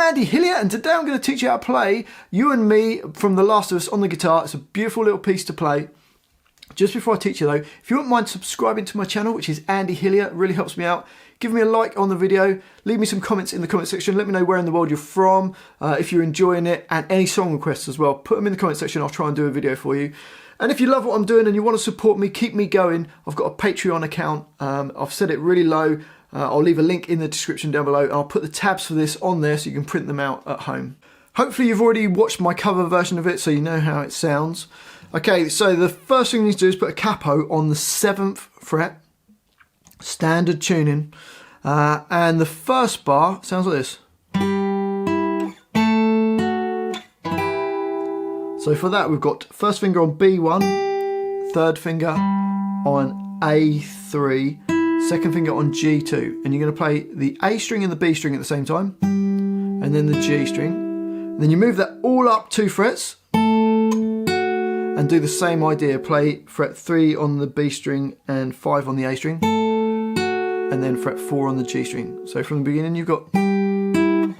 Andy Hillier, and today I'm going to teach you how to play You and Me from The Last of Us on the guitar. It's a beautiful little piece to play. Just before I teach you though, if you wouldn't mind subscribing to my channel, which is Andy Hillier, it really helps me out. Give me a like on the video, leave me some comments in the comment section, let me know where in the world you're from, if you're enjoying it, and any song requests as well. Put them in the comment section, I'll try and do a video for you. And if you love what I'm doing and you want to support me, keep me going, I've got a Patreon account. I've set it really low. I'll leave a link in the description down below, and I'll put the tabs for this on there so you can print them out at home. Hopefully you've already watched my cover version of it so you know how it sounds. Okay, so the first thing you need to do is put a capo on the 7th fret, standard tuning, and the first bar sounds like this. So for that we've got first finger on B1, third finger on A3, second finger on G2, and you're going to play the A string and the B string at the same time, and then the G string. And then you move that all up 2 frets, and do the same idea. Play fret 3 on the B string and 5 on the A string, and then fret 4 on the G string. So from the beginning you've got, and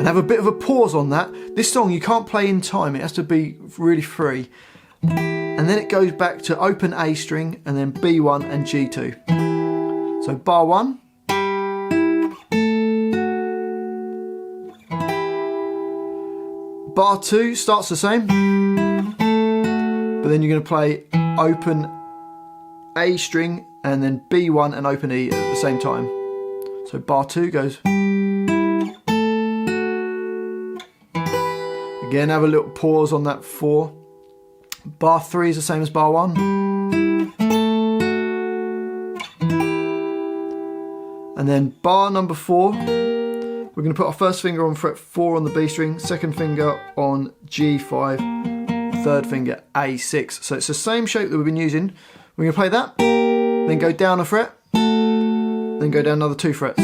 have a bit of a pause on that. This song you can't play in time, it has to be really free. And then it goes back to open A string and then B1 and G2. So bar 1. Bar 2 starts the same, but then you're going to play open A string and then B1 and open E at the same time. So bar 2 goes. Again, have a little pause on that 4. Bar 3 is the same as bar 1. And then bar number 4, we're going to put our first finger on fret 4 on the B string, second finger on G5, third finger A6. So it's the same shape that we've been using. We're going to play that, then go down a fret, then go down another 2 frets.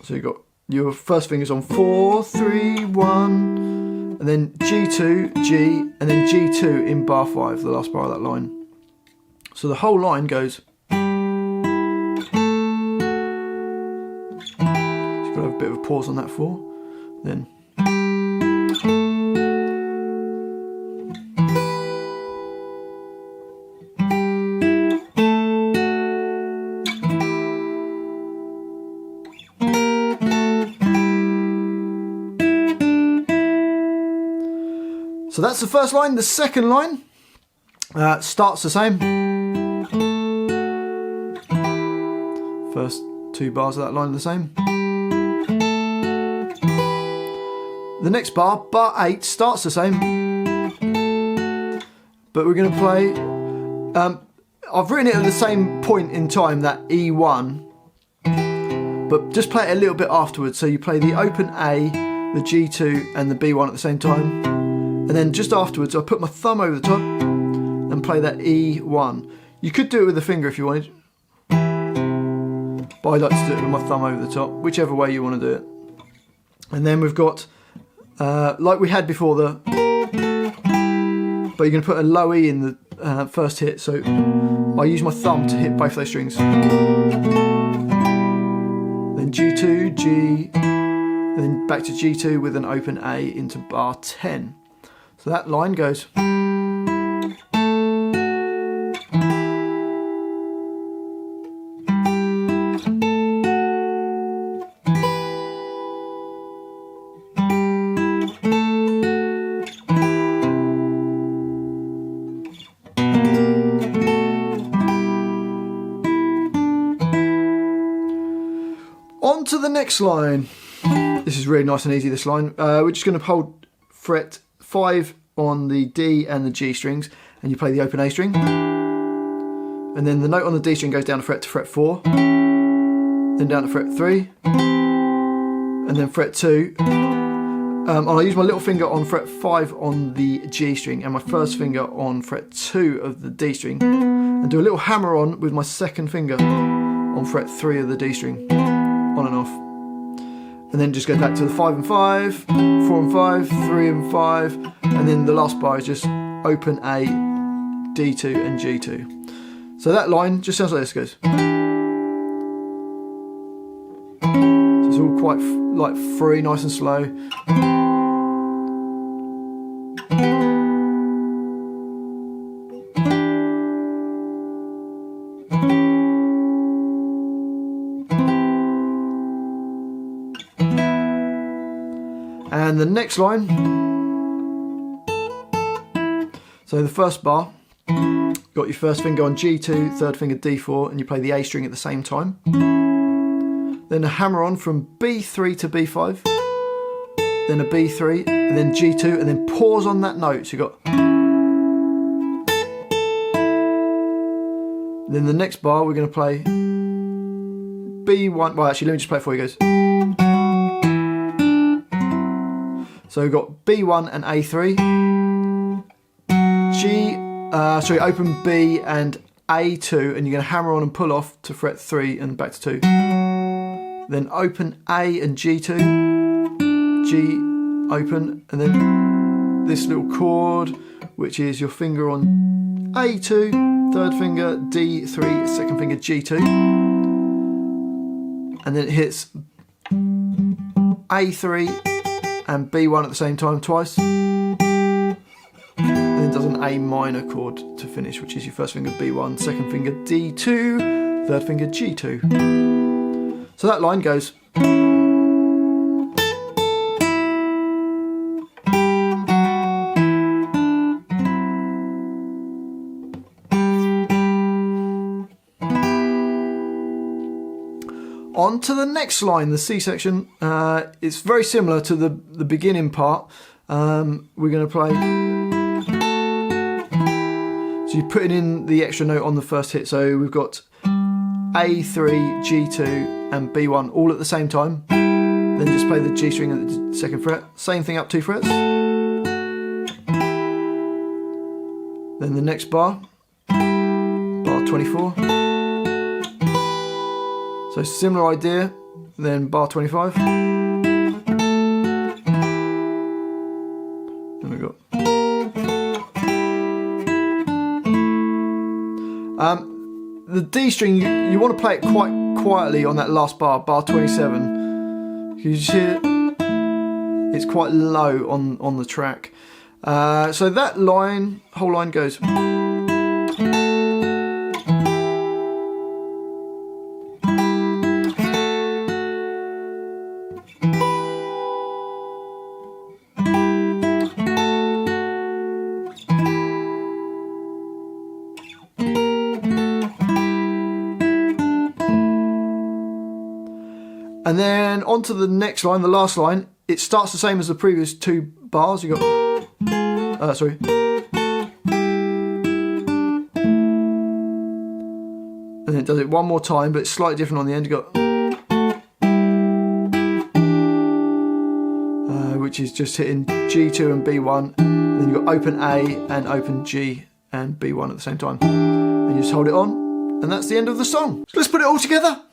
So you've got your first fingers on 4, 3, 1, and then G2, G, and then G2 in bar 5, the last bar of that line. So the whole line goes. Just got to have a bit of a pause on that 4, then. So that's the first line. The second line starts the same. First 2 bars of that line are the same. The next bar, bar 8, starts the same. But we're going to play, I've written it at the same point in time, that E1, but just play it a little bit afterwards. So you play the open A, the G2 and the B1 at the same time. And then just afterwards, I put my thumb over the top and play that E1. You could do it with a finger if you wanted, but I like to do it with my thumb over the top, whichever way you want to do it. And then we've got, like we had before, but you're going to put a low E in the first hit, so I use my thumb to hit both those strings. Then G2, G, and then back to G2 with an open A into bar 10. So that line goes. On to the next line. This is really nice and easy, this line. We're just going to hold fret 5 on the D and the G strings, and you play the open A string, and then the note on the D string goes down a fret to fret 4, then down to fret 3, and then fret 2, and I use my little finger on fret 5 on the G string and my first finger on fret 2 of the D string, and do a little hammer on with my second finger on fret 3 of the D string, on and off. And then just go back to the 5 and 5, 4 and 5, 3 and 5, and then the last bar is just open A, D2 and G2. So that line just sounds like this, goes. So it's all quite like free, nice and slow. And the next line, so the first bar, got your first finger on G2, third finger D4, and you play the A string at the same time. Then a hammer on from B3 to B5, then a B3, and then G2, and then pause on that note. So you got. Then the next bar we're going to play B1. Well, actually, let me just play it for you guys. So we've got B1 and A3, open B and A2, and you're going to hammer on and pull off to fret 3 and back to 2. Then open A and G2, G, open, and then this little chord, which is your finger on A2, third finger, D3, second finger, G2, and then it hits A3 and B1 at the same time twice, and then does an A minor chord to finish, which is your first finger B1, second finger D2, third finger G2. So that line goes. On to the next line, the C section. It's very similar to the beginning part. We're going to play. So you're putting in the extra note on the first hit. So we've got A3, G2, and B1 all at the same time. Then just play the G string at the second fret. Same thing up 2 frets. Then the next bar, bar 24. So similar idea, then bar 25. Then we got. The D string, you want to play it quite quietly on that last bar, bar 27. You just hear it's quite low on the track. So that line, whole line goes. And then on to the next line, the last line. It starts the same as the previous 2 bars. You got, sorry. And then it does it one more time, but it's slightly different on the end. You got, which is just hitting G2 and B1. And then you got open A and open G and B1 at the same time. And you just hold it on, and that's the end of the song. So let's put it all together.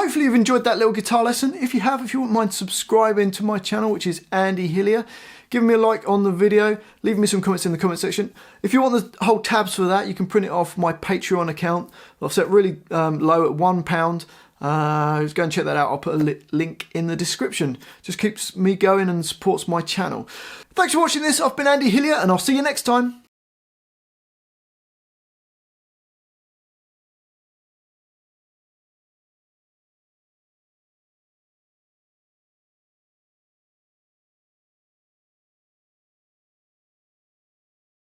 hopefully you've enjoyed that little guitar lesson. If you have, if you wouldn't mind subscribing to my channel, which is Andy Hillier, give me a like on the video, leave me some comments in the comment section. If you want the whole tabs for that, you can print it off my Patreon account. I've set really low at £1. Just go and check that out. I'll put a link in the description. Just keeps me going and supports my channel. Thanks for watching this. I've been Andy Hillier, and I'll see you next time.